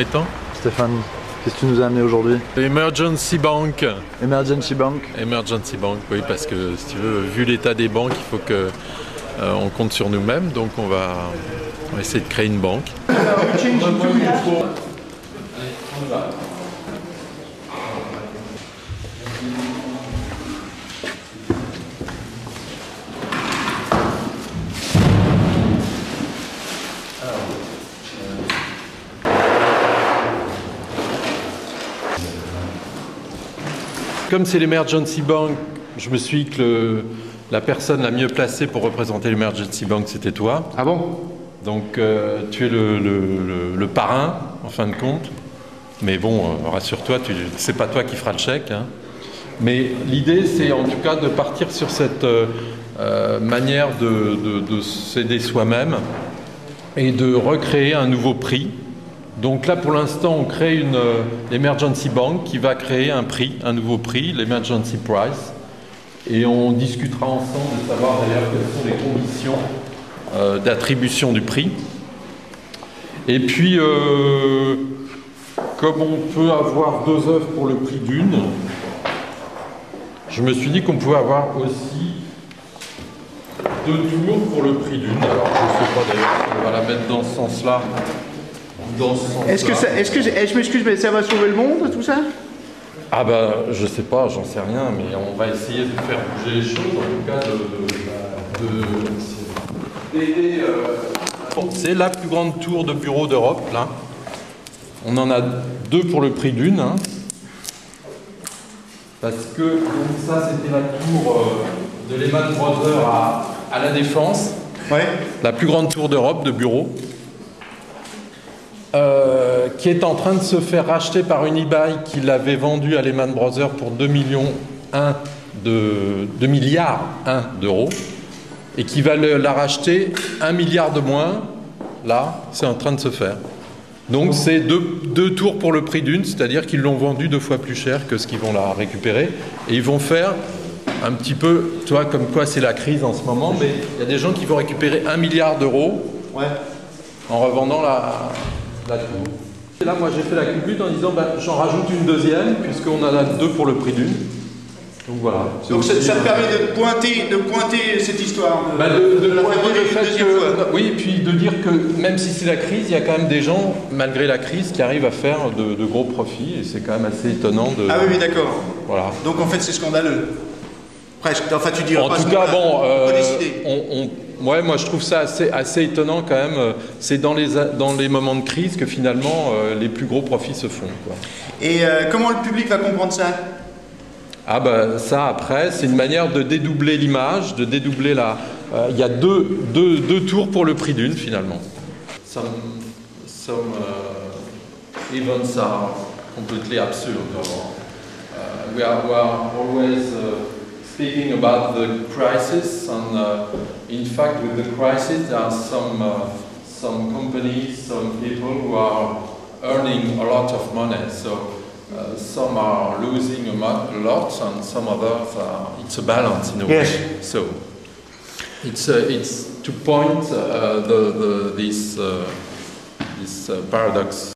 Mariton. Stéphane, qu'est-ce que tu nous as amené aujourd'hui? Emergency Bank. Emergency Bank. Emergency Bank, oui, parce que si tu veux, vu l'état des banques, il faut que on compte sur nous-mêmes, donc on va essayer de créer une banque. Comme c'est l'Emergency Bank, je me suis dit que la personne la mieux placée pour représenter l'Emergency Bank, c'était toi. Ah bon? Donc tu es le parrain, en fin de compte. Mais bon, rassure-toi, c'est pas toi qui feras le chèque. Hein. Mais l'idée, c'est en tout cas de partir sur cette manière de s'aider soi-même et de recréer un nouveau prix. Donc là, pour l'instant, on crée l'Emergency Bank qui va créer un prix, un nouveau prix, l'Emergency Price. Et on discutera ensemble de savoir d'ailleurs quelles sont les conditions d'attribution du prix. Et puis, comme on peut avoir 2 œuvres pour le prix d'une, je me suis dit qu'on pouvait avoir aussi 2 tours pour le prix d'une. Alors, je ne sais pas d'ailleurs si on va la mettre dans ce sens-là. Je m'excuse, mais ça va sauver le monde, tout ça? Ah bah, je sais pas, j'en sais rien, mais on va essayer de faire bouger les choses, en tout cas d'aider. C'est la plus grande tour de bureau d'Europe, là. On en a 2 pour le prix d'une. Hein. Parce que donc ça, c'était la tour de Lehman Brothers à la Défense. Ouais. La plus grande tour d'Europe de bureau. Qui est en train de se faire racheter par Unibail, qui l'avait vendu à Lehman Brothers pour 2 milliards d'euros, et qui va la racheter 1 milliard de moins. Là, c'est en train de se faire. Donc c'est deux tours pour le prix d'une, c'est-à-dire qu'ils l'ont vendu 2 fois plus cher que ce qu'ils vont la récupérer, et ils vont faire un petit peu, tu vois, comme quoi c'est la crise en ce moment, mais il y a des gens qui vont récupérer 1 milliard d'euros en revendant la tour. Et là, moi, j'ai fait la culbute en disant, j'en rajoute une deuxième, puisqu'on en a 2 pour le prix d'une. Donc voilà. Donc ça te permet de pointer cette histoire. De pointer le fait que, oui, et puis de dire que même si c'est la crise, il y a quand même des gens, malgré la crise, qui arrivent à faire de gros profits, et c'est quand même assez étonnant de... Ah oui, d'accord. Voilà. Donc en fait, c'est scandaleux. Presque. Enfin, tu diras pas. En tout cas, bon, on peut décider. Ouais, moi je trouve ça assez étonnant quand même. C'est dans les moments de crise que finalement les plus gros profits se font. Quoi. Et comment le public va comprendre ça? Ah ben ça après, c'est une manière de dédoubler l'image, de dédoubler la... Il y a deux tours pour le prix d'une finalement. Some events are completely absurd. We are always... speaking about the crisis, and in fact, with the crisis, there are some companies, some people who are earning a lot of money. So some are losing a lot, and some others are. It's a balance in a way. So it's to point this paradox.